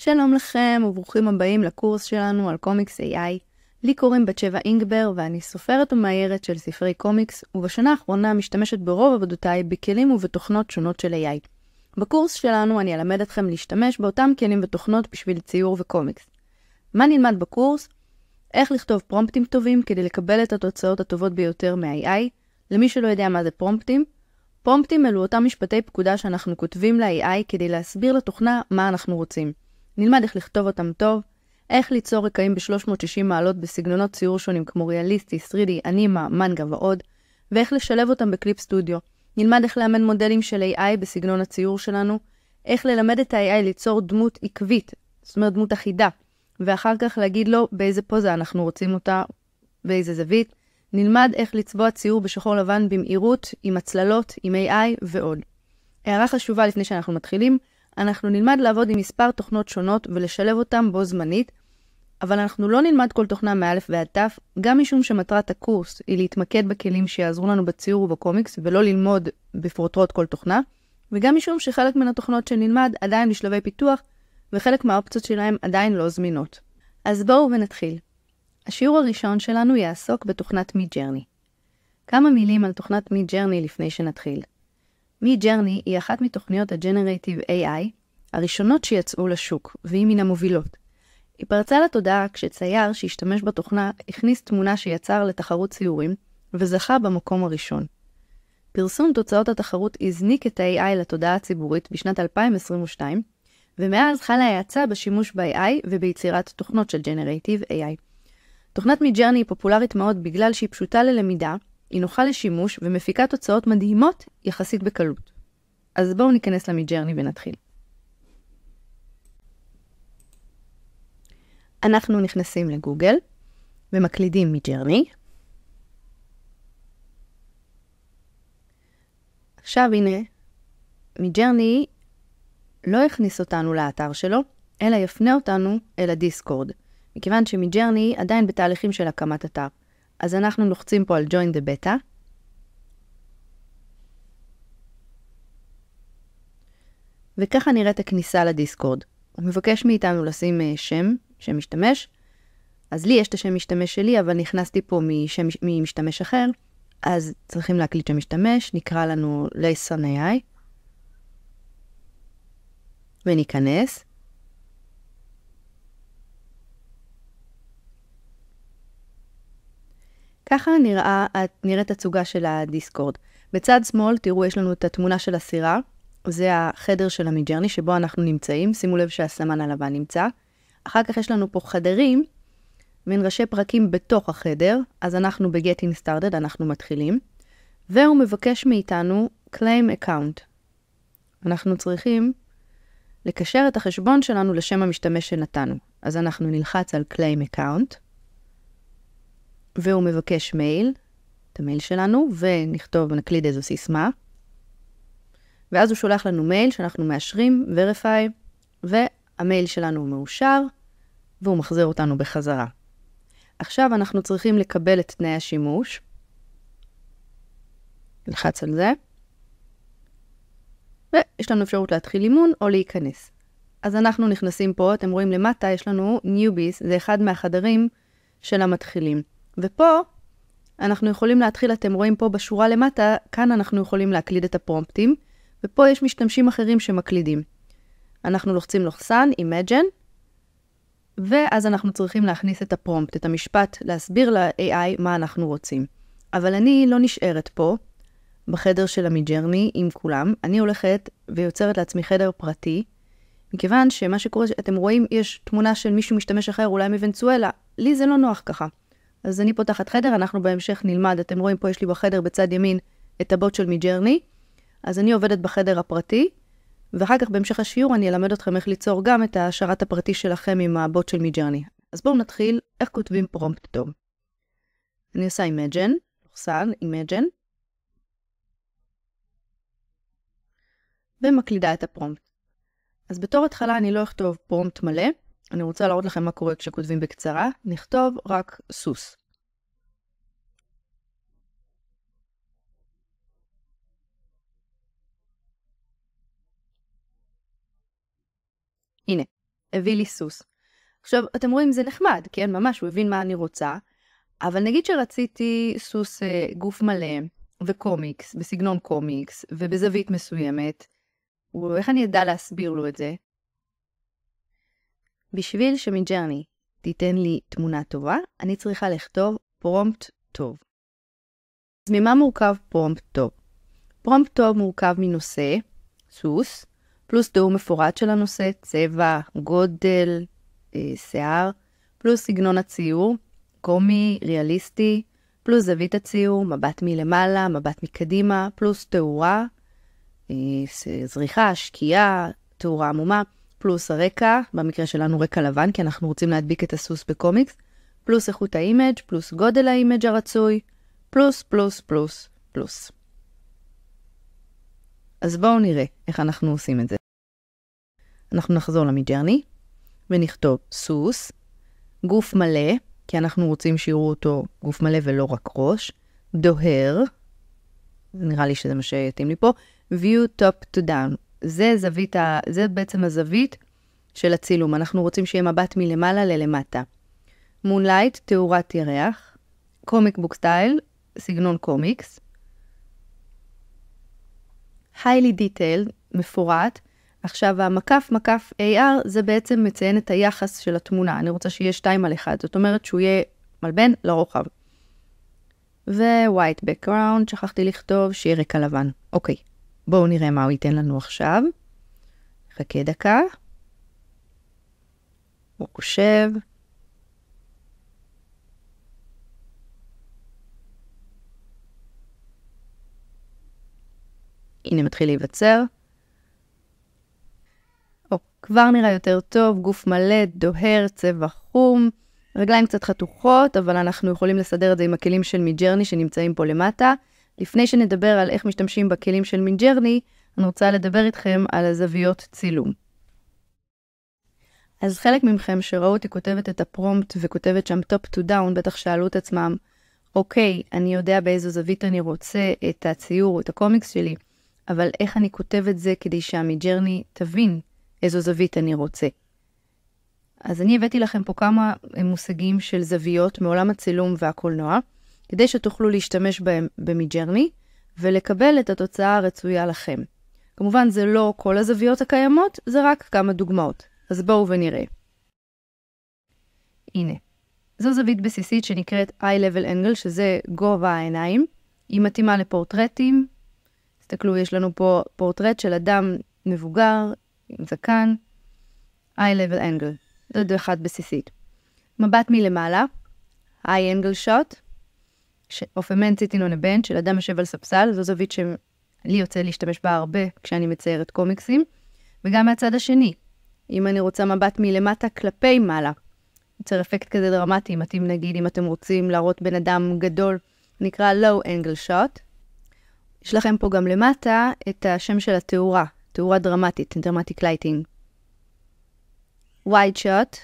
שלום לכם וברוכים הבאים לקורס שלנו על קומיקס AI. לי קוראים בת שבע אינגבר ואני סופרת ומאיירת של ספרי קומיקס, ובשנה האחרונה משתמשת ברוב עבודותיי בכלים ובתוכנות שונות של AI. בקורס שלנו אני אלמד אתכם להשתמש באותם כלים ותוכנות בשביל ציור וקומיקס. מה נלמד בקורס? איך לכתוב פרומפטים טובים כדי לקבל את התוצאות הטובות ביותר מה-AI. למי שלא יודע מה זה פרומפטים, פרומפטים אלו אותם משפטי פקודה שאנחנו כותבים ל-AI כדי להסביר לתוכנה מה אנחנו רוצים. נלמד איך לכתוב אותם טוב, איך ליצור רקעים ב-360 מעלות בסגנונות ציור שונים כמו ריאליסטי, 3D, אנימה, מנגה ועוד, ואיך לשלב אותם בקליפ סטודיו. נלמד איך לאמן מודלים של AI בסגנון הציור שלנו, איך ללמד את ה-AI ליצור דמות עקבית, זאת אומרת דמות אחידה, ואחר כך להגיד לו באיזה פוזה אנחנו רוצים אותה, באיזה זווית. נלמד איך לצבוע ציור בשחור לבן במהירות, עם הצללות, עם AI ועוד. הערה חשובה לפני שאנחנו מתחילים, אנחנו נלמד לעבוד עם מספר תוכנות שונות ולשלב אותם בו זמנית, אבל אנחנו לא נלמד כל תוכנה מאלף ועד תף, גם משום שמטרת הקורס היא להתמקד בכלים שיעזרו לנו בציור ובקומיקס, ולא ללמוד בפרוטרוט כל תוכנה, וגם משום שחלק מן התוכנות שנלמד עדיין בשלבי פיתוח, וחלק מהאופציות שלהם עדיין לא זמינות. אז בואו ונתחיל. השיעור הראשון שלנו יעסוק בתוכנת מידג'רני. כמה מילים על תוכנת מידג'רני לפני שנתחיל. מידג'רני היא אחת מתוכניות הג'נרייטיב AI הראשונות שיצאו לשוק, והיא מן המובילות. היא פרצה לתודעה כשצייר שהשתמש בתוכנה הכניס תמונה שיצר לתחרות ציורים, וזכה במקום הראשון. פרסום תוצאות התחרות הזניק את ה-AI לתודעה הציבורית בשנת 2022, ומאז חלה האצה בשימוש ב-AI וביצירת תוכנות של ג'נרייטיב AI. תוכנת מידג'רני היא פופולרית מאוד בגלל שהיא פשוטה ללמידה, היא נוחה לשימוש ומפיקה תוצאות מדהימות יחסית בקלות. אז בואו ניכנס למידג'רני ונתחיל. אנחנו נכנסים לגוגל ומקלידים מידג'רני. עכשיו הנה, מידג'רני לא הכניס אותנו לאתר שלו, אלא יפנה אותנו אל הדיסקורד. מכיוון שמידג'רני עדיין בתהליכים של הקמת אתר. אז אנחנו לוחצים פה על Join the Beta. וככה נראית הכניסה לדיסקורד. הוא מבקש מאיתנו לשים שם משתמש. אז לי יש את השם משתמש שלי, אבל נכנסתי פה ממשתמש אחר. אז צריכים להקליט שם משתמש. נקרא לנו Lesson AI. וניכנס. ככה נראית הצוגה של הדיסקורד. בצד שמאל, תראו, יש לנו את התמונה של הסירה. זה החדר של המידג'רני שבו אנחנו נמצאים. שימו לב שהסמן הלבן נמצא. אחר כך יש לנו פה חדרים, בין ראשי פרקים בתוך החדר. אז אנחנו ב-Getting Started, אנחנו מתחילים. והוא מבקש מאיתנו Claim Account. אנחנו צריכים לקשר את החשבון שלנו לשם המשתמש שנתנו. אז אנחנו נלחץ על Claim Account. והוא מבקש מייל, את המייל שלנו, ונכתוב, נקליד איזו סיסמה. ואז הוא שולח לנו מייל שאנחנו מאשרים, Verify, והמייל שלנו מאושר, והוא מחזיר אותנו בחזרה. עכשיו אנחנו צריכים לקבל את תנאי השימוש. נלחץ על זה. ויש לנו אפשרות להתחיל אימון או להיכנס. אז אנחנו נכנסים פה, אתם רואים למטה, יש לנו Newbies, זה אחד מהחדרים של המתחילים. ופה אנחנו יכולים להתחיל, אתם רואים פה בשורה למטה, כאן אנחנו יכולים להקליד את הפרומפטים, ופה יש משתמשים אחרים שמקלידים. אנחנו לוחצים לוחסן, Imagine, ואז אנחנו צריכים להכניס את הפרומפט, את המשפט, להסביר ל-AI מה אנחנו רוצים. אבל אני לא נשארת פה, בחדר של המידג'רני עם כולם, אני הולכת ויוצרת לעצמי חדר פרטי, מכיוון שמה שקורה, אתם רואים, יש תמונה של מישהו משתמש אחר, אולי מוונצואלה, לי זה לא נוח ככה. אז אני פותחת חדר, אנחנו בהמשך נלמד, אתם רואים פה יש לי בחדר בצד ימין את הבוט של מידג'רני, אז אני עובדת בחדר הפרטי, ואחר כך בהמשך השיעור אני אלמד אתכם איך ליצור גם את השרת הפרטי שלכם עם הבוט של מידג'רני. אז בואו נתחיל איך כותבים פרומפט טוב. אני עושה Imagine, לוחסן, Imagine, ומקלידה את הפרומפט. אז בתור התחלה אני לא אכתוב פרומפט מלא, אני רוצה להראות לכם מה קורה כשכותבים בקצרה, נכתוב רק סוס. הנה, הביא לי סוס. עכשיו, אתם רואים, זה נחמד, כן? ממש, הוא הבין מה אני רוצה. אבל נגיד שרציתי סוס גוף מלא, וקומיקס, בסגנון קומיקס, ובזווית מסוימת, ואיך אני ידע להסביר לו את זה? בשביל שמידג'רני תיתן לי תמונה טובה, אני צריכה לכתוב פרומפט טוב. אז ממה מורכב פרומפט טוב? פרומפט טוב מורכב מנושא, סוס, פלוס תיאור מפורט של הנושא, צבע, גודל, שיער, פלוס סגנון הציור, קומי, ריאליסטי, פלוס זווית הציור, מבט מלמעלה, מבט מקדימה, פלוס תאורה, זריחה, שקיעה, תאורה עמומה, פלוס הרקע, במקרה שלנו רקע לבן, כי אנחנו רוצים להדביק את הסוס בקומיקס, פלוס איכות האימג', פלוס גודל האימג' הרצוי, פלוס, פלוס, פלוס, פלוס. אז בואו נראה איך אנחנו עושים את זה. אנחנו נחזור למידג'רני, ונכתוב סוס, גוף מלא, כי אנחנו רוצים שיראו אותו גוף מלא ולא רק ראש, דוהר, נראה לי שזה מה שיתאים לי פה, view top to down, זה בעצם הזווית של הצילום, אנחנו רוצים שיהיה מבט מלמעלה ללמטה. מונלייט, תאורת ירח, קומיק בוק סטייל, סגנון קומיקס, highly detailed, מפורט, עכשיו המקף AR זה בעצם מציין את היחס של התמונה, אני רוצה שיהיה 2:1, זאת אומרת שהוא יהיה מלבן לרוחב. ו-white background, שכחתי לכתוב, שיהיה רקע לבן. אוקיי, בואו נראה מה הוא ייתן לנו עכשיו. חכה דקה. הוא חושב. הנה מתחיל להיווצר. כבר נראה יותר טוב, גוף מלא, דוהר, צבע חום, רגליים קצת חתוכות, אבל אנחנו יכולים לסדר את זה עם הכלים של מידג'רני שנמצאים פה למטה. לפני שנדבר על איך משתמשים בכלים של מידג'רני, אני רוצה לדבר איתכם על הזוויות צילום. אז חלק מכם שראו אותי כותבת את הפרומפט וכותבת שם top to down, בטח שאלו את עצמם, אוקיי, אני יודע באיזו זווית אני רוצה את הציור, את הקומיקס שלי, אבל איך אני כותב את זה כדי שהמידג'רני תבין איזו זווית אני רוצה. אז אני הבאתי לכם פה כמה מושגים של זוויות מעולם הצילום והקולנוע, כדי שתוכלו להשתמש בהם במידג'רני, ולקבל את התוצאה הרצויה לכם. כמובן זה לא כל הזוויות הקיימות, זה רק כמה דוגמאות. אז בואו ונראה. הנה. זו זווית בסיסית שנקראת eye level angle, שזה גובה העיניים. היא מתאימה לפורטרטים. תסתכלו, יש לנו פה פורטרט של אדם מבוגר, עם זקן. eye level angle. זו אחד בסיסית. מבט מלמעלה. eye angle shot. of a man sitting on a bench, של אדם יושב על ספסל. זו זווית שלי יוצא להשתמש בה הרבה כשאני מציירת קומיקסים. וגם מהצד השני. אם אני רוצה מבט מלמטה כלפי מעלה. יוצר אפקט כזה דרמטי, מתאים נגיד אם אתם רוצים להראות בן אדם גדול, נקרא low angle shot. יש לכם פה גם למטה את השם של התאורה, תאורה דרמטית, dramatic lighting. wide shot,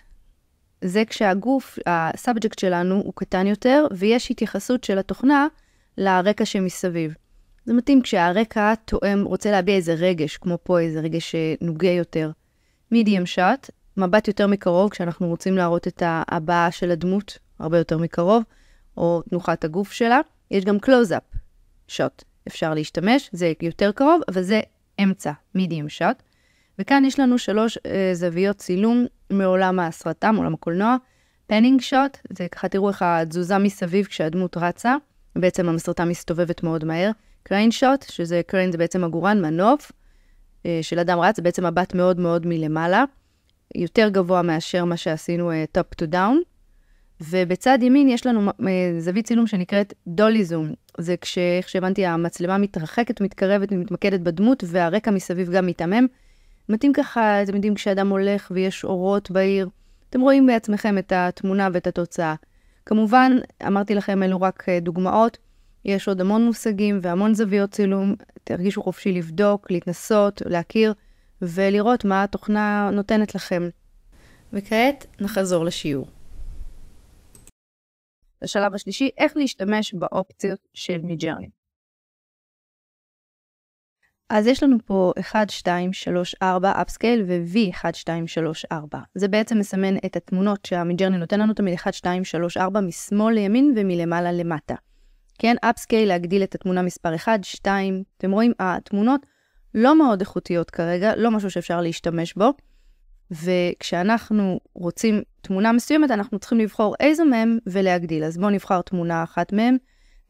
זה כשהגוף, הסאבג'קט שלנו הוא קטן יותר, ויש התייחסות של התוכנה לרקע שמסביב. זה מתאים כשהרקע תואם, רוצה להביע איזה רגש, כמו פה איזה רגש נוגע יותר. medium shot, מבט יותר מקרוב, כשאנחנו רוצים להראות את הבעה של הדמות, הרבה יותר מקרוב, או תנוחת הגוף שלה. יש גם close-up shot, אפשר להשתמש, זה יותר קרוב, אבל זה אמצע, medium shot. וכאן יש לנו 3 זוויות צילום מעולם הסרטה, מעולם הקולנוע. panning shot, זה ככה תראו איך התזוזה מסביב כשהדמות רצה, בעצם הסרטה מסתובבת מאוד מהר. crane shot, שזה crane זה בעצם הגורן, מנוף, של אדם רץ, זה בעצם מבט מאוד מאוד מלמעלה. יותר גבוה מאשר מה שעשינו top to down, ובצד ימין יש לנו זווית צילום שנקראת דולי זום, זה כשאיך שהבנתי המצלמה מתרחקת ומתקרבת ומתמקדת בדמות, והרקע מסביב גם מתעמם, מתאים ככה, אתם יודעים כשאדם הולך ויש אורות בעיר, אתם רואים בעצמכם את התמונה ואת התוצאה. כמובן, אמרתי לכם אלו רק דוגמאות, יש עוד המון מושגים והמון זוויות צילום, תרגישו חופשי לבדוק, להתנסות, להכיר, ולראות מה התוכנה נותנת לכם. וכעת נחזור לשיעור. בשלב השלישי, איך להשתמש באופציות של מידג'רני. אז יש לנו פה 1, 2, 3, 4 upscale ו-V 1, 2, 3, 4. זה בעצם מסמן את התמונות שהמידג'רני נותן לנו תמיד 1, 2, 3, 4 משמאל לימין ומלמעלה למטה. כן, upscale להגדיל את התמונה מספר 1, 2. אתם רואים, התמונות לא מאוד איכותיות כרגע, לא משהו שאפשר להשתמש בו. וכשאנחנו רוצים תמונה מסוימת, אנחנו צריכים לבחור איזו מהם ולהגדיל. אז בואו נבחר תמונה אחת מהם.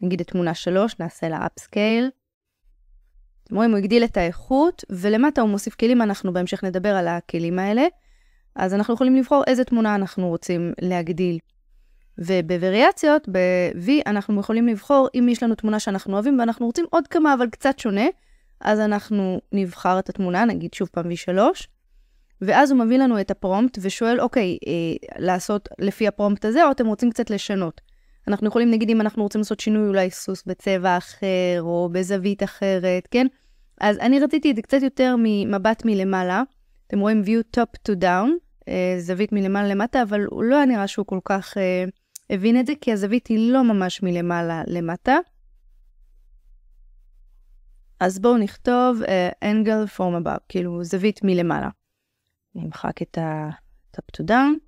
נגיד את תמונה 3, נעשה לה upscale. אתם רואים, הוא הגדיל את האיכות, ולמטה הוא מוסיף כלים, אנחנו בהמשך נדבר על הכלים האלה. אז אנחנו יכולים לבחור איזה תמונה אנחנו רוצים להגדיל. ובווריאציות, ב-V, אנחנו יכולים לבחור אם יש לנו תמונה שאנחנו אוהבים, ואנחנו רוצים עוד כמה, אבל קצת שונה, אז אנחנו נבחר את התמונה, נגיד שוב פעם V3, ואז הוא מביא לנו את הפרומפט, ושואל, אוקיי, לעשות לפי הפרומפט הזה, או אתם רוצים קצת לשנות. אנחנו יכולים, נגיד, אם אנחנו רוצים לעשות שינוי, אולי סוס בצבע אחר, או בזווית אחרת, כן? אז אני רציתי את זה קצת יותר ממבט מלמעלה. אתם רואים view top to down, זווית מלמעלה למטה, אבל הוא לא נראה שהוא כל כך הבין את זה, כי הזווית היא לא ממש מלמעלה למטה. אז בואו נכתוב angle from above, כאילו זווית מלמעלה. נמחק את ה-top to down.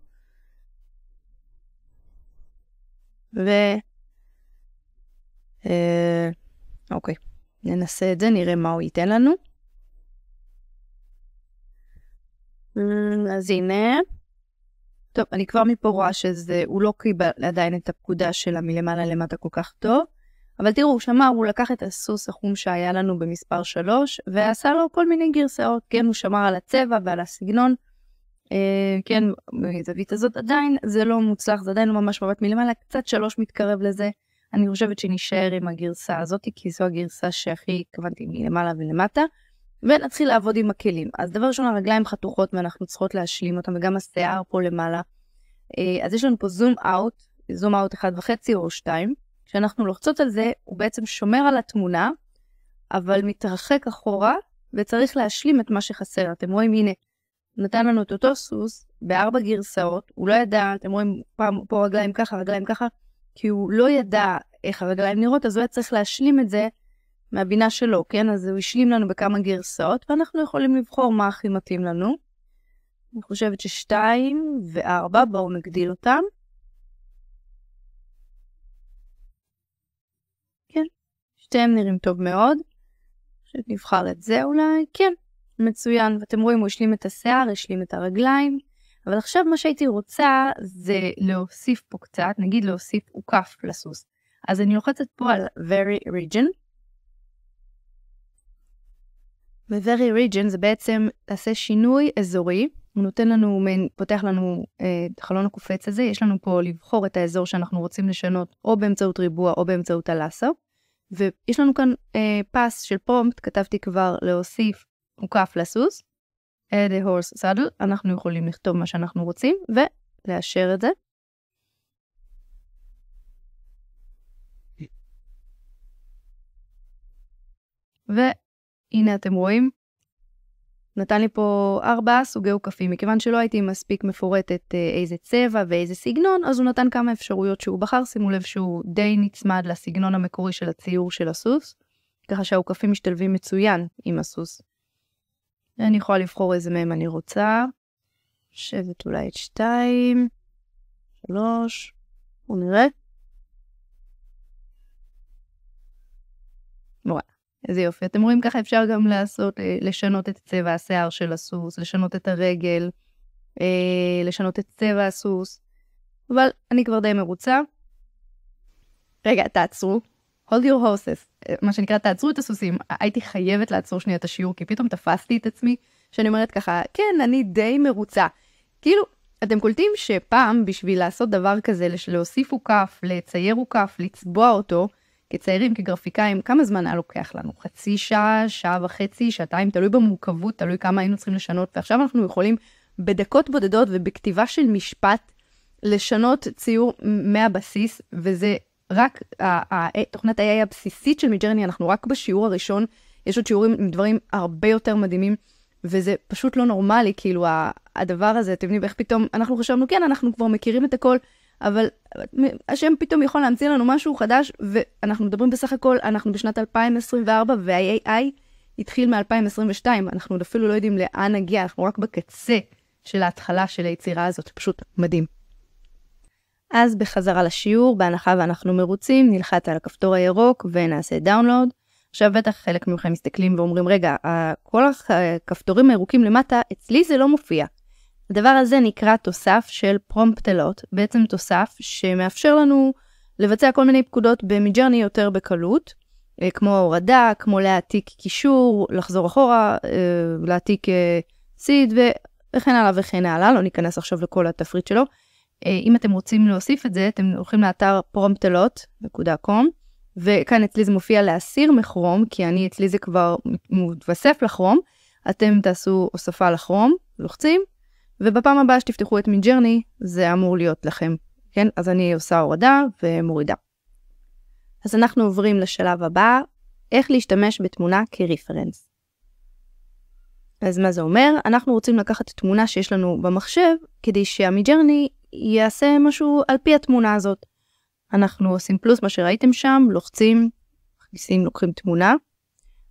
אוקיי, ננסה את זה, נראה מה הוא ייתן לנו. אז הנה. טוב, אני כבר מפה רואה שהוא לא קיבל עדיין את הפקודה שלה מלמעלה למטה כל כך טוב. אבל תראו, הוא שמר, הוא לקח את הסוס החום שהיה לנו במספר 3, ועשה לו כל מיני גרסאות. כן, הוא שמר על הצבע ועל הסגנון. כן, בזווית הזאת עדיין, זה לא מוצלח, זה עדיין לא ממש מבט מלמעלה, קצת 3 מתקרב לזה. אני חושבת שנשאר עם הגרסה הזאת, כי זו הגרסה שהכי התכוונתי מלמעלה ולמטה, ונתחיל לעבוד עם הכלים. אז דבר ראשון, הרגליים חתוכות, ואנחנו צריכות להשלים אותם, וגם השיער פה למעלה. אז יש לנו פה זום אאוט 1.5 או 2, כשאנחנו לוחצות על זה, הוא בעצם שומר על התמונה, אבל מתרחק אחורה, וצריך להשלים את מה שחסר. אתם רואים, הנה, נתן לנו את אותו סוס, ב4 גרסאות, הוא לא ידע, אתם רואים פה רגליים ככה, רגליים ככה, כי הוא לא ידע איך הרגליים נראות, אז הוא היה צריך להשלים את זה מהבינה שלו, כן? אז הוא השלים לנו בכמה גרסאות, ואנחנו יכולים לבחור מה הכי מתאים לנו. אני חושבת ש2 ו4, בואו נגדיל אותם. כן, שתיהם נראים טוב מאוד. נבחר את זה אולי, כן. מצוין, ואתם רואים, הוא השלים את השיער, השלים את הרגליים, אבל עכשיו מה שהייתי רוצה זה להוסיף פה קצת, נגיד להוסיף עוקף לסוס. אז אני לוחצת פה על Very Region. ו-Very Region זה בעצם תעשה שינוי אזורי, הוא נותן לנו, פותח לנו חלון הקופץ הזה, יש לנו פה לבחור את האזור שאנחנו רוצים לשנות, או באמצעות ריבוע או באמצעות הלאסו, ויש לנו כאן פס של פרומפט, כתבתי כבר להוסיף עוקף לסוס, add a horse saddle, אנחנו יכולים לכתוב מה שאנחנו רוצים, ולאשר את זה. והנה אתם רואים, נתן לי פה 4 סוגי עוקפים, מכיוון שלא הייתי מספיק מפורטת איזה צבע ואיזה סגנון, אז הוא נתן כמה אפשרויות שהוא בחר, שימו לב שהוא די נצמד לסגנון המקורי של הציור של הסוס, ככה שהעוקפים משתלבים מצוין עם הסוס. אני יכולה לבחור איזה מהם אני רוצה. שבת אולי את 2, 3, בואו נראה. וואלה, איזה יופי. אתם רואים ככה אפשר גם לשנות את צבע השיער של הסוס, לשנות את הרגל, לשנות את צבע הסוס. אבל אני כבר די מרוצה. רגע, תעצרו. hold your horses. מה שנקרא, תעצרו את הסוסים. הייתי חייבת לעצור שנייה את השיעור, כי פתאום תפסתי את עצמי, שאני אומרת ככה, כן, אני די מרוצה. כאילו, אתם קולטים שפעם, בשביל לעשות דבר כזה, להוסיף עוקף, לצייר עוקף, לצבוע אותו, כציירים, כגרפיקאים, כמה זמן היה לוקח לנו? חצי שעה, שעה וחצי, שעתיים, תלוי במורכבות, תלוי כמה היינו צריכים לשנות, ועכשיו אנחנו יכולים בדקות בודדות ובכתיבה של משפט, לשנות ציור מהבסיס, וזה רק תוכנת ה-AI הבסיסית של מידג'רני, אנחנו רק בשיעור הראשון, יש עוד שיעורים עם דברים הרבה יותר מדהימים, וזה פשוט לא נורמלי, כאילו הדבר הזה, אתם יודעים איך פתאום, אנחנו חשבנו, כן, אנחנו כבר מכירים את הכל, אבל השם פתאום יכול להמציא לנו משהו חדש, ואנחנו מדברים בסך הכל, אנחנו בשנת 2024, וה-AI התחיל מ-2022, אנחנו אפילו לא יודעים לאן נגיע, אנחנו רק בקצה של ההתחלה של היצירה הזאת, פשוט מדהים. אז בחזרה לשיעור, בהנחה ואנחנו מרוצים, נלחץ על הכפתור הירוק ונעשה דאונלוד. עכשיו בטח חלק מכם מסתכלים ואומרים, רגע, כל הכפתורים הירוקים למטה, אצלי זה לא מופיע. הדבר הזה נקרא תוסף של פרומפטלות, בעצם תוסף שמאפשר לנו לבצע כל מיני פקודות במידג'רני יותר בקלות, כמו הורדה, כמו להעתיק קישור, לחזור אחורה, להעתיק סיד וכן הלאה וכן הלאה, לא ניכנס עכשיו לכל התפריט שלו. אם אתם רוצים להוסיף את זה, אתם הולכים לאתר promptelot.com, וכאן אצלי זה מופיע להסיר מכרום, כי אצלי זה כבר מתווסף לכרום, אתם תעשו הוספה לכרום, לוחצים, ובפעם הבאה שתפתחו את מידג'רני, זה אמור להיות לכם, כן? אז אני עושה הורדה ומורידה. אז אנחנו עוברים לשלב הבא, איך להשתמש בתמונה כריפרנס. אז מה זה אומר? אנחנו רוצים לקחת תמונה שיש לנו במחשב, כדי שהמידג'רני יעשה משהו על פי התמונה הזאת. אנחנו עושים פלוס מה שראיתם שם, לוחצים, לוקחים תמונה,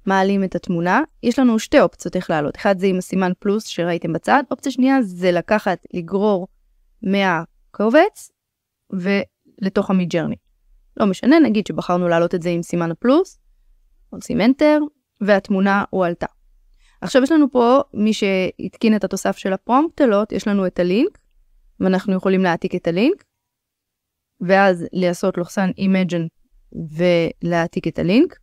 מעלים את התמונה. יש לנו שתי אופציות איך לעלות. אחד זה עם הסימן פלוס שראיתם בצד. אופציה שנייה זה לקחת, לגרור מהקובץ ולתוך המידג'רני. לא משנה, נגיד שבחרנו לעלות את זה עם סימן הפלוס, עושים Enter, והתמונה הועלתה. עכשיו יש לנו פה, מי שהתקין את התוסף של הפרומפטלות, יש לנו את הלינק, ואנחנו יכולים להעתיק את הלינק, ואז לעשות לוחסן Imagine ולהעתיק את הלינק.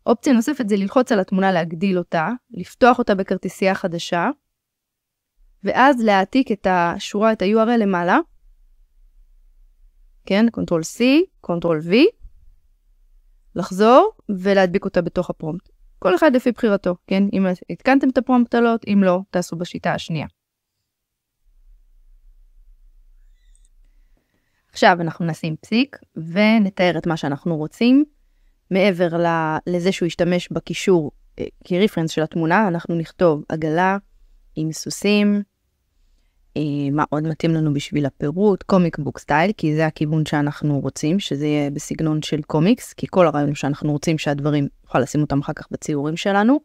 אופציה נוספת זה ללחוץ על התמונה, להגדיל אותה, לפתוח אותה בכרטיסייה חדשה, ואז להעתיק את השורה, את ה-URL למעלה, כן, Ctrl-C, Ctrl-V, לחזור ולהדביק אותה בתוך הפרומפט. כל אחד לפי בחירתו, כן? אם התקנתם את הפרומפטלות, אם לא, תעשו בשיטה השנייה. עכשיו אנחנו נשים פסיק ונתאר את מה שאנחנו רוצים. מעבר לזה שהוא ישתמש בקישור כריפרנס של התמונה, אנחנו נכתוב עגלה עם סוסים, מה עוד מתאים לנו בשביל הפירוט, קומיק בוק סטייל, כי זה הכיוון שאנחנו רוצים, שזה יהיה בסגנון של קומיקס, כי כל הרעיון שאנחנו רוצים שהדברים, נוכל לשים אותם אחר כך בציורים שלנו,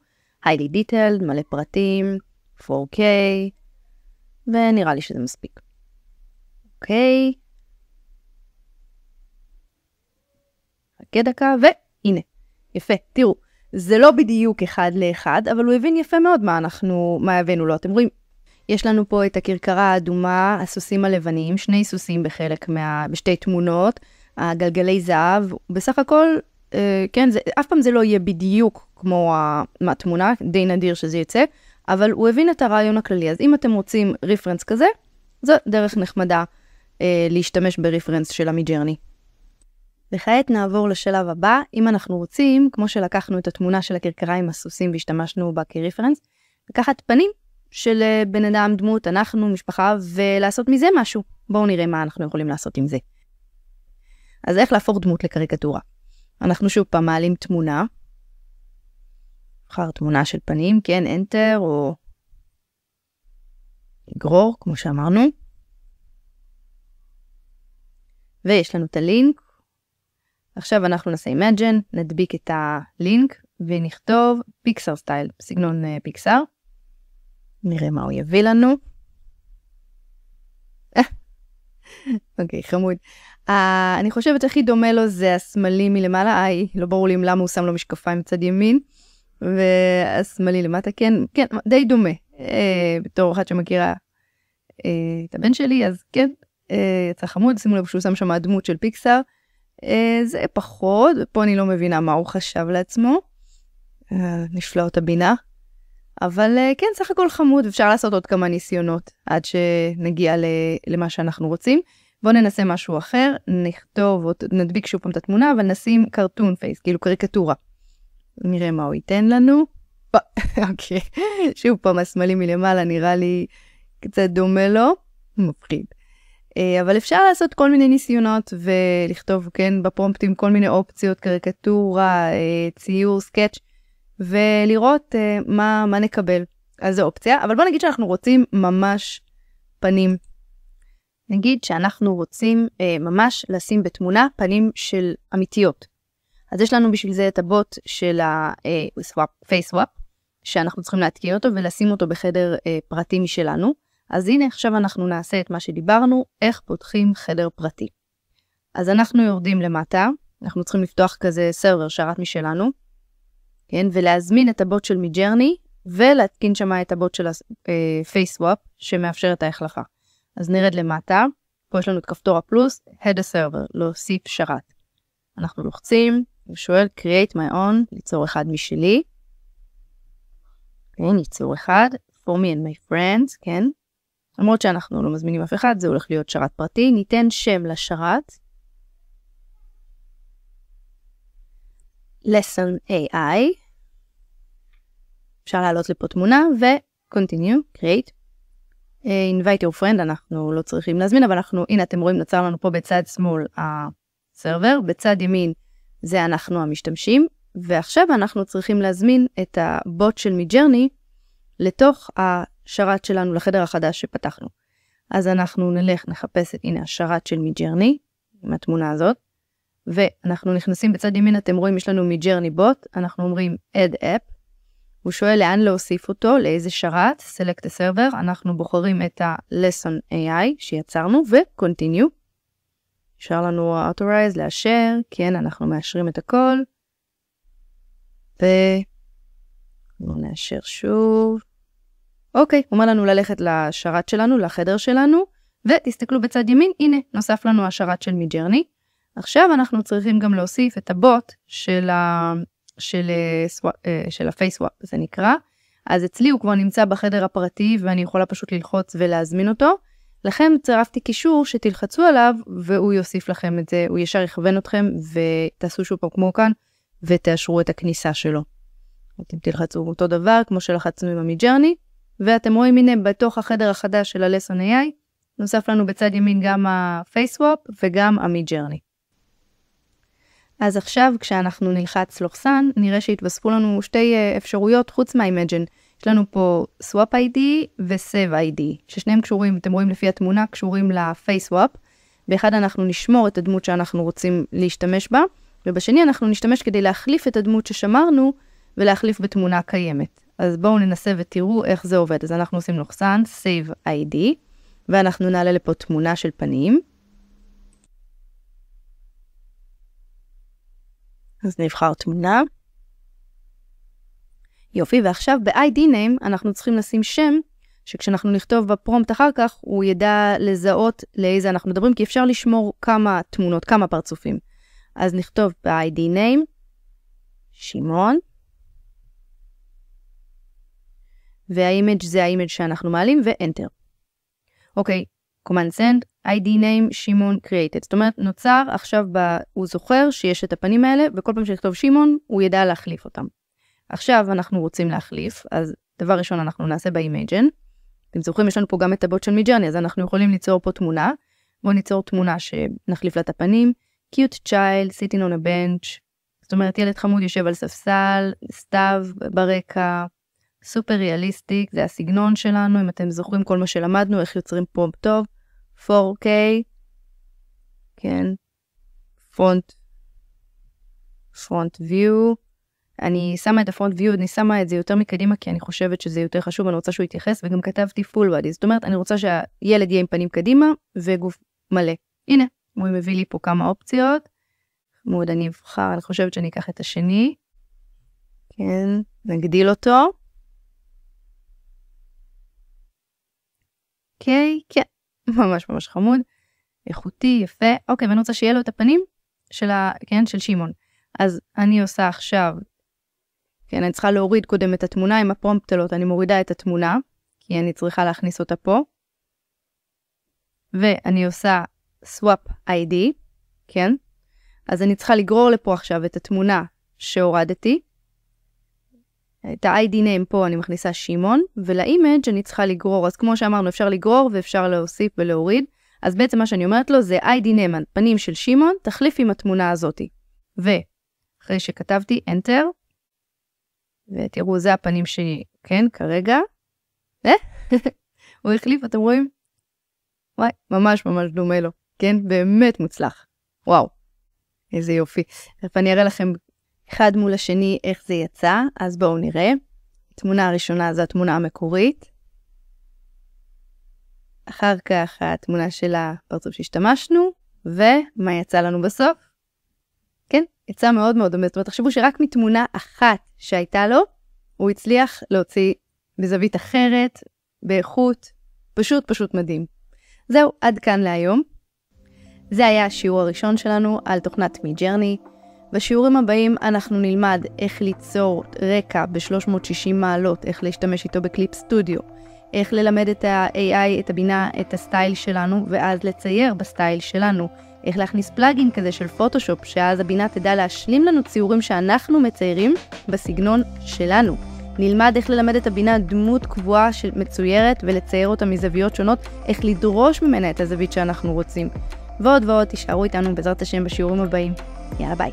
highly detailed, מלא פרטים, 4K, ונראה לי שזה מספיק. אוקיי. חכה דקה, והנה, יפה, תראו, זה לא בדיוק אחד לאחד, אבל הוא הבין יפה מאוד מה הבאנו לו. אתם רואים, יש לנו פה את הכרכרה האדומה, הסוסים הלבנים, שני סוסים בשתי תמונות, הגלגלי זהב, בסך הכל, כן, אף פעם זה לא יהיה בדיוק כמו התמונה, די נדיר שזה יצא, אבל הוא הבין את הרעיון הכללי. אז אם אתם רוצים ריפרנס כזה, זו דרך נחמדה להשתמש בריפרנס של המידג'רני. וכעת נעבור לשלב הבא, אם אנחנו רוצים, כמו שלקחנו את התמונה של הכרכרה עם הסוסים והשתמשנו בה כריפרנס, לקחת פנים של בן אדם, דמות, אנחנו, משפחה, ולעשות מזה משהו. בואו נראה מה אנחנו יכולים לעשות עם זה. אז איך להפוך דמות לקריקטורה? אנחנו שוב פעם מעלים תמונה, אחר תמונה של פנים, כן, Enter, או לגרור, כמו שאמרנו. ויש לנו את הלינק. עכשיו אנחנו נעשה Imagine, נדביק את הלינק, ונכתוב פיקסר סטייל, בסגנון פיקסר. נראה מה הוא יביא לנו. אוקיי, חמוד. אני חושבת הכי דומה לו זה השמאלי מלמעלה. לא ברור לי למה הוא שם לו משקפיים מצד ימין. והשמאלי למטה, כן, די דומה. בתור אחת שמכירה את הבן שלי, אז כן, יצא חמוד. שימו לב שהוא שם שם הדמות של פיקסר. זה פחות, ופה אני לא מבינה מה הוא חשב לעצמו. נפלאות הבינה. אבל כן, סך הכל חמוד, אפשר לעשות עוד כמה ניסיונות עד שנגיע למה שאנחנו רוצים. בואו ננסה משהו אחר, נכתוב, נדביק שוב פעם את התמונה, אבל נשים קרטון פייס, כאילו קריקטורה. נראה מה הוא ייתן לנו. אוקיי, שוב פעם השמאלי מלמעלה נראה לי קצת דומה לו, מפחיד. אבל אפשר לעשות כל מיני ניסיונות ולכתוב, כן, בפרומפטים כל מיני אופציות, קריקטורה, ציור, סקץ', ולראות מה נקבל. אז זו אופציה, אבל בוא נגיד שאנחנו רוצים ממש פנים. נגיד שאנחנו רוצים ממש לשים בתמונה פנים של אמיתיות. אז יש לנו בשביל זה את הבוט של ה-Face Swap. שאנחנו צריכים להתקין אותו ולשים אותו בחדר פרטי משלנו. אז הנה עכשיו אנחנו נעשה את מה שדיברנו, איך פותחים חדר פרטי. אז אנחנו יורדים למטה, אנחנו צריכים לפתוח כזה סרבר, שרת משלנו, כן? ולהזמין את הבוט של מידג'רני, ולהתקין שמה את הבוט של FaceSwap, שמאפשר את ההחלפה. אז נרד למטה, פה יש לנו את כפתור הפלוס, Head a Server, להוסיף שרת. אנחנו לוחצים, הוא שואל Create my own, ליצור אחד משלי. כן, ייצור אחד, For me and my friends, כן? למרות שאנחנו לא מזמינים אף אחד, זה הולך להיות שרת פרטי. ניתן שם לשרת. Lesson AI. אפשר לעלות לפה תמונה, ו-Continue, Create. Invite your friend, אנחנו לא צריכים להזמין, אבל הנה אתם רואים, נוצר לנו פה בצד שמאל הסרבר, בצד ימין זה אנחנו המשתמשים, ועכשיו אנחנו צריכים להזמין את הבוט של מידג'רני לתוך השרת שלנו, לחדר החדש שפתחנו. אז אנחנו נלך, נחפש את, הנה, השרת של מידג'רני, עם התמונה הזאת, ואנחנו נכנסים בצד ימין, אתם רואים, יש לנו מידג'רני בוט, אנחנו אומרים Add App, הוא שואל לאן להוסיף אותו, לאיזה שרת, Select a Server, אנחנו בוחרים את ה-Lesson AI שיצרנו, ו-Continue. אפשר לנו Authorize, לאשר, כן, אנחנו מאשרים את הכל, נאשר שוב. אוקיי, אומר לנו ללכת לשרת שלנו, לחדר שלנו, ותסתכלו בצד ימין, הנה, נוסף לנו השרת של מידג'רני. עכשיו אנחנו צריכים גם להוסיף את הבוט של ה-FaceSwap, זה נקרא. אז אצלי הוא כבר נמצא בחדר הפרטי, ואני יכולה פשוט ללחוץ ולהזמין אותו. לכן צירפתי קישור שתלחצו עליו, והוא יוסיף לכם את זה, הוא ישר יכוון אתכם, ותעשו שוב כמו כאן, ותאשרו את הכניסה שלו. אתם תלחצו אותו דבר, כמו שלחצנו עם המידג'רני, ואתם רואים, הנה, בתוך החדר החדש של ה-Lesson AI, נוסף לנו בצד ימין גם ה-FaceSwap וגם המידג'רני. אז עכשיו, כשאנחנו נלחץ לוחסן, נראה שהתווספו לנו שתי אפשרויות חוץ מה-Imagine. יש לנו פה Swap ID ו-Save ID, ששניהם קשורים, אתם רואים לפי התמונה, קשורים ל-FaceSwap. באחד אנחנו נשמור את הדמות שאנחנו רוצים להשתמש בה, ובשני אנחנו נשתמש כדי להחליף את הדמות ששמרנו, ולהחליף בתמונה קיימת. אז בואו ננסה ותראו איך זה עובד. אז אנחנו עושים לוחסן, Save ID, ואנחנו נעלה לפה תמונה של פנים. אז נבחר תמונה. יופי, ועכשיו ב-ID name אנחנו צריכים לשים שם, שכשאנחנו נכתוב בפרומפט אחר כך, הוא ידע לזהות לאיזה אנחנו מדברים, כי אפשר לשמור כמה תמונות, כמה פרצופים. אז נכתוב ב-ID name, שמעון, והאימג' זה האימג' שאנחנו מעלים, ו-Enter. אוקיי, Command Send, ID name, שמעון, Created. זאת אומרת, נוצר עכשיו, הוא זוכר שיש את הפנים האלה, וכל פעם שנכתוב שמעון, הוא ידע להחליף אותם. עכשיו אנחנו רוצים להחליף, אז דבר ראשון אנחנו נעשה ב-Imagine. אתם זוכרים, יש לנו פה גם את הבוט של מידג'רני, אז אנחנו יכולים ליצור פה תמונה. בואו ניצור תמונה שנחליף לה את הפנים. Cute child, sitting on a bench. זאת אומרת, ילד חמוד יושב על ספסל, סתיו ברקע. סופר ריאליסטיק, זה הסגנון שלנו, אם אתם זוכרים כל מה שלמדנו, איך יוצרים פרומפט טוב, 4K, כן, front view, אני שמה את הפרונט view, אני שמה את זה יותר מקדימה, כי אני חושבת שזה יותר חשוב, אני רוצה שהוא יתייחס, וגם כתבתי full body, זאת אומרת, אני רוצה שהילד יהיה עם פנים קדימה, וגוף מלא. הנה, הוא מביא לי פה כמה אופציות, מאוד אני אבחר, אני חושבת שאני אקח את השני, כן, נגדיל אותו, אוקיי, כן, ממש ממש חמוד, איכותי, יפה, אוקיי, ואני רוצה שיהיה לו את הפנים של שמעון. אז אני עושה עכשיו, כן, אני צריכה להוריד קודם את התמונה עם הפרומפטלות, אני מורידה את התמונה, כי אני צריכה להכניס אותה פה, ואני עושה Swap ID, כן, אז אני צריכה לגרור לפה עכשיו את התמונה שהורדתי, את ה-ID name פה אני מכניסה שמעון, ולאימג' אני צריכה לגרור, אז כמו שאמרנו, אפשר לגרור ואפשר להוסיף ולהוריד, אז בעצם מה שאני אומרת לו זה ID name, פנים של שמעון, תחליף עם התמונה הזאת. ואחרי שכתבתי Enter, ותראו, זה הפנים שלי, כן, כרגע, הוא החליף, אתם רואים? וואי, ממש ממש דומה לו, כן, באמת מוצלח, וואו, איזה יופי. אני אראה לכם אחד מול השני איך זה יצא, אז בואו נראה. התמונה הראשונה זו התמונה המקורית. אחר כך התמונה של הפרצוף שהשתמשנו, ומה יצא לנו בסוף? כן, יצא מאוד מאוד דומה. זאת אומרת, תחשבו שרק מתמונה אחת שהייתה לו, הוא הצליח להוציא בזווית אחרת, באיכות, פשוט מדהים. זהו, עד כאן להיום. זה היה השיעור הראשון שלנו על תוכנת Midjourney. בשיעורים הבאים אנחנו נלמד איך ליצור רקע ב-360 מעלות, איך להשתמש איתו בקליפ סטודיו, איך ללמד את ה-AI, את הבינה, את הסטייל שלנו, ואז לצייר בסטייל שלנו, איך להכניס פלאגין כזה של פוטושופ, שאז הבינה תדע להשלים לנו ציורים שאנחנו מציירים בסגנון שלנו. נלמד איך ללמד את הבינה דמות קבועה מצוירת ולצייר אותה מזוויות שונות, איך לדרוש ממנה את הזווית שאנחנו רוצים. ועוד ועוד, תישארו איתנו בעזרת השם בשיעורים הבאים. יאללה ביי.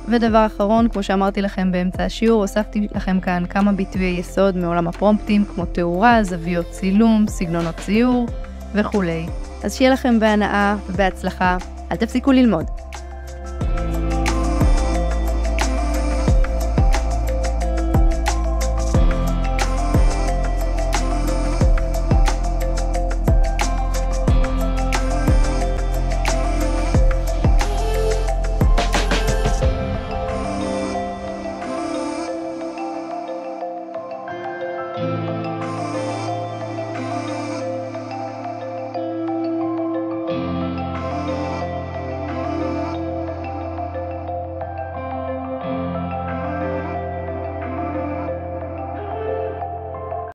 ודבר אחרון, כמו שאמרתי לכם באמצע השיעור, הוספתי לכם כאן כמה ביטויי יסוד מעולם הפרומפטים, כמו תאורה, זוויות צילום, סגנונות ציור וכו'. אז שיהיה לכם בהנאה ובהצלחה, אל תפסיקו ללמוד.